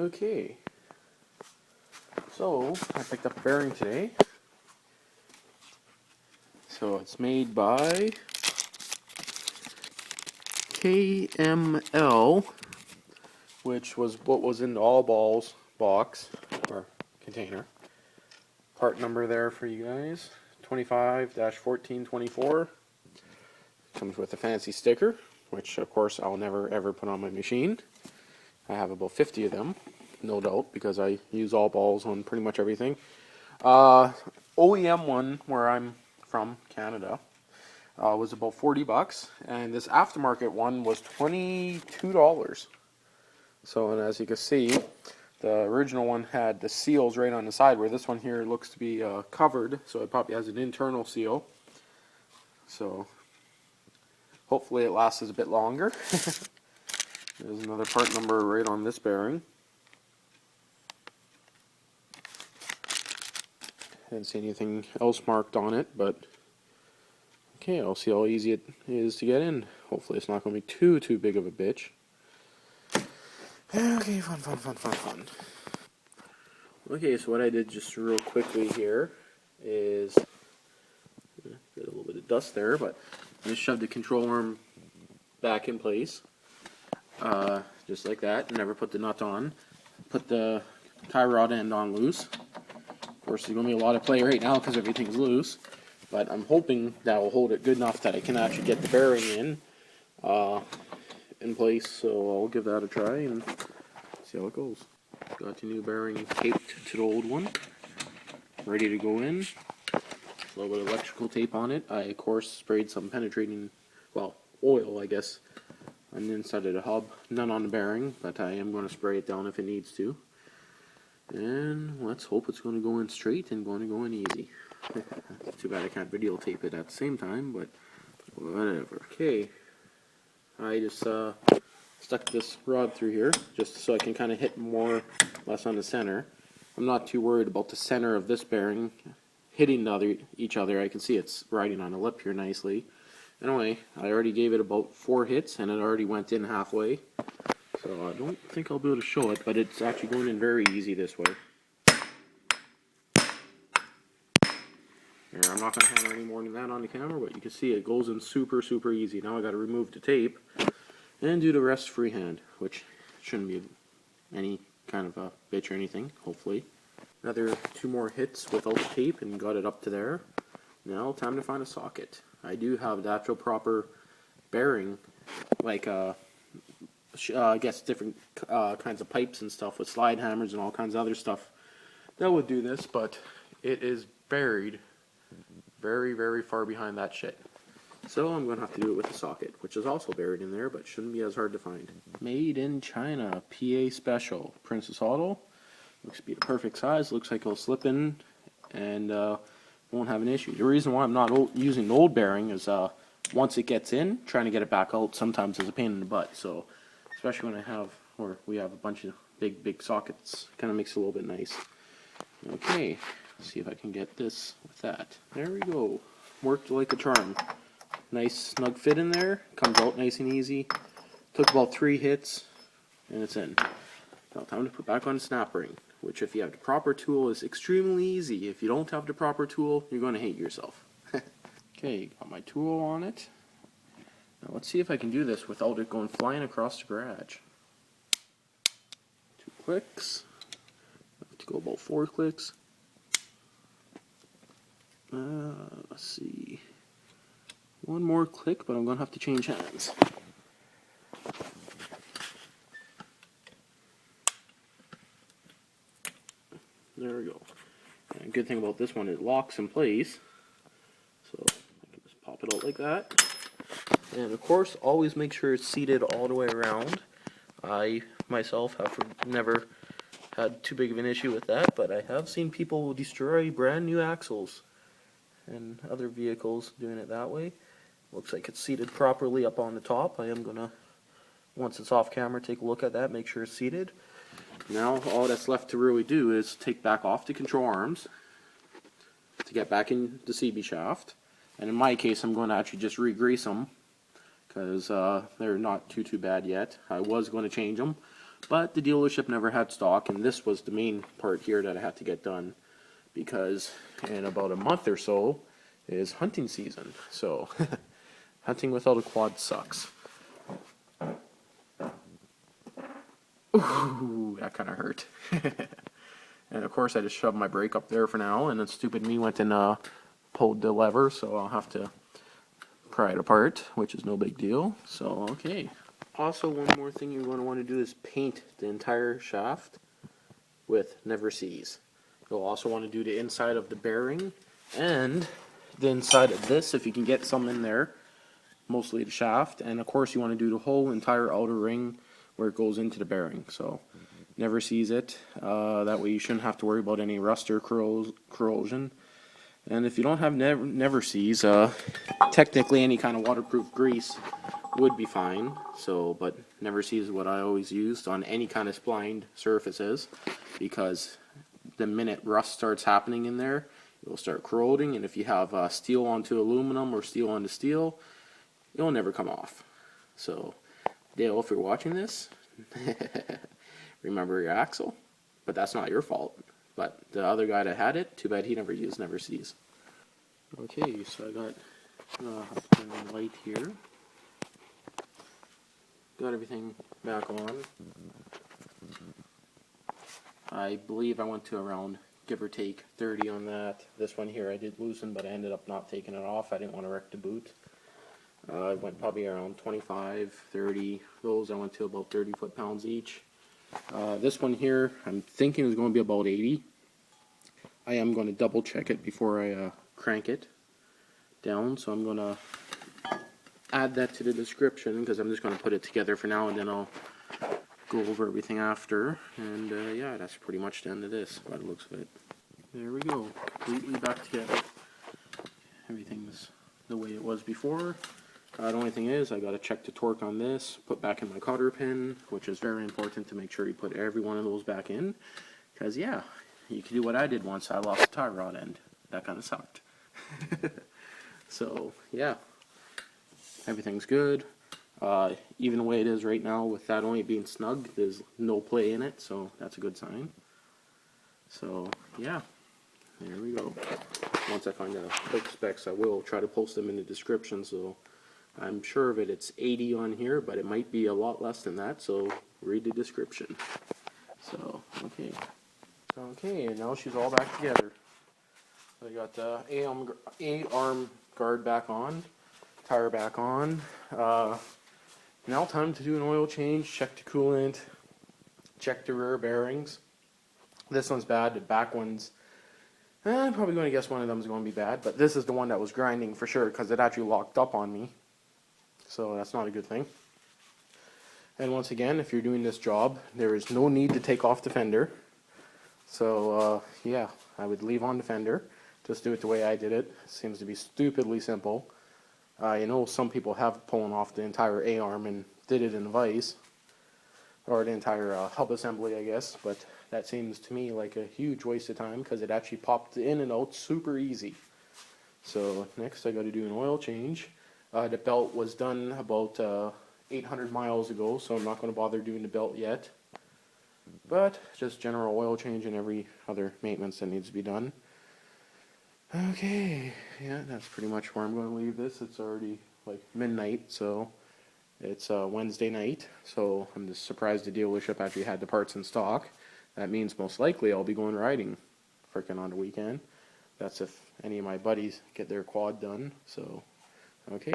Okay, so I picked up a bearing today. So it's made by KML, which was what was in the All Balls box or container. Part number there for you guys, 25-1424. Comes with a fancy sticker, which of course I'll never ever put on my machine. I have about 50 of them, no doubt, because I use All Balls on pretty much everything. OEM one, where I'm from, Canada, was about 40 bucks, and this aftermarket one was $22. So, and as you can see, the original one had the seals right on the side, where this one here looks to be covered, so it probably has an internal seal. So, hopefully it lasts a bit longer. There's another part number right on this bearing. Didn't see anything else marked on it, but okay, I'll see how easy it is to get in. Hopefully it's not going to be too big of a bitch. Okay, fun. Okay, so what I did just real quickly here is get a little bit of dust there, but I just shoved the control arm back in place, just like that. Never put the nut on. Put the tie rod end on loose. Of course, there's going to be a lot of play right now because everything's loose, but I'm hoping that will hold it good enough that I can actually get the bearing in place. So I'll give that a try and see how it goes. Got the new bearing taped to the old one, ready to go in. A little bit of electrical tape on it. I of course sprayed some penetrating, well, oil I guess, on the inside of the hub. None on the bearing, but I am going to spray it down if it needs to. And let's hope it's going to go in straight and going to go in easy. Too bad I can't videotape it at the same time, but whatever. Okay, I just stuck this rod through here just so I can kind of hit more or less on the center. I'm not too worried about the center of this bearing hitting each other. I can see it's riding on the lip here nicely. Anyway, I already gave it about 4 hits and it already went in halfway. So I don't think I'll be able to show it, but it's actually going in very easy this way. Here, I'm not going to hammer any more than that on the camera, but you can see it goes in super easy. Now I got to remove the tape and do the rest freehand, which shouldn't be any kind of a bitch or anything, hopefully. Another 2 more hits without the tape and got it up to there. Now time to find a socket. I do have the actual proper bearing, like I guess different kinds of pipes and stuff with slide hammers and all kinds of other stuff that would do this, but it is buried very far behind that shit. So I'm going to have to do it with a socket, which is also buried in there, but shouldn't be as hard to find. Made in China, PA Special, Princess Auto. Looks to be the perfect size. Looks like it'll slip in and won't have an issue. The reason why I'm not using the old bearing is once it gets in, trying to get it back out sometimes is a pain in the butt. So especially when we have a bunch of big sockets, kind of makes it a little bit nice. Okay, let's see if I can get this with that. There we go. Worked like a charm. Nice snug fit in there. Comes out nice and easy. Took about 3 hits, and it's in. Now time to put back on the snap ring, which if you have the proper tool is extremely easy. If you don't have the proper tool, you're going to hate yourself. Okay, got my tool on it. Now let's see if I can do this without it going flying across the garage. 2 clicks. I have to go about 4 clicks. Let's see. 1 more click, but I'm going to have to change hands. There we go. And good thing about this one, it locks in place. So I can just pop it out like that. And of course, always make sure it's seated all the way around. I myself have never had too big of an issue with that, but I have seen people destroy brand new axles and other vehicles doing it that way. Looks like it's seated properly up on the top. I am gonna, once it's off camera, take a look at that, make sure it's seated. Now all that's left to really do is take back off the control arms to get back in the CB shaft. And in my case, I'm going to actually just re-grease them because they're not too bad yet. I was going to change them, But the dealership never had stock, and this was the main part here that I had to get done, because in about a month or so is hunting season. So hunting without a quad sucks. Ooh, that kind of hurt. And of course I just shoved my brake up there for now, and then stupid me went and pulled the lever, so I'll have to pry it apart, which is no big deal. So okay. Also, one more thing you're going to want to do is paint the entire shaft with Never Sees. You'll also want to do the inside of the bearing and the inside of this, if you can get some in there, mostly the shaft. And of course you want to do the whole entire outer ring where it goes into the bearing. So Never Sees it. That way you shouldn't have to worry about any rust or corrosion. And if you don't have Never Sees, technically any kind of waterproof grease would be fine. So, but Never Sees is what I always used on any kind of splined surfaces, because the minute rust starts happening in there, it will start corroding, and if you have steel onto aluminum or steel onto steel, it'll never come off. So, Dale, if you're watching this, remember your axle, but that's not your fault. But the other guy that had it, too bad he never used Never Sees. Okay, so I got turn on the light here. Got everything back on. I believe I went to around, give or take, 30 on that. This one here I did loosen, but I ended up not taking it off. I didn't want to wreck the boot. I went probably around 25, 30. Those I went to about 30 foot-pounds each. This one here, I'm thinking is going to be about 80. I am going to double check it before I crank it down, so I'm going to add that to the description, because I'm just going to put it together for now, and then I'll go over everything after. And yeah, that's pretty much the end of this by the looks of it. There we go, completely back together. Everything's the way it was before. The only thing is, I got to check the torque on this, put back in my cotter pin, which is very important to make sure you put every one of those back in, because yeah, you can do what I did once. I lost a tie rod end. That kind of sucked. So yeah, everything's good. Even the way it is right now, with that only being snug, there's no play in it, so that's a good sign. So yeah, there we go. Once I find the quick specs, I will try to post them in the description, so I'm sure of it, it's 80 on here, but it might be a lot less than that, so read the description. So, okay, and now she's all back together. So I got the A-arm guard back on, tire back on. Now time to do an oil change, check the coolant, check the rear bearings. This one's bad, the back one's, I'm probably going to guess one of them is going to be bad, but this is the one that was grinding for sure, because it actually locked up on me. So that's not a good thing. And once again, if you're doing this job, there is no need to take off the fender. So yeah, I would leave on the fender. Just do it the way I did it. It seems to be stupidly simple. You know, some people have pullen off the entire A-arm and did it in vise, or the entire hub assembly, I guess, but that seems to me like a huge waste of time, because it actually popped in and out super easy. So next I got to do an oil change. The belt was done about 800 miles ago, so I'm not going to bother doing the belt yet, but just general oil change and every other maintenance that needs to be done. Okay, yeah, that's pretty much where I'm going to leave this. It's already like midnight, so it's Wednesday night, so I'm just surprised the dealership actually had the parts in stock. That means most likely I'll be going riding frickin' on the weekend. That's if any of my buddies get their quad done, so okay.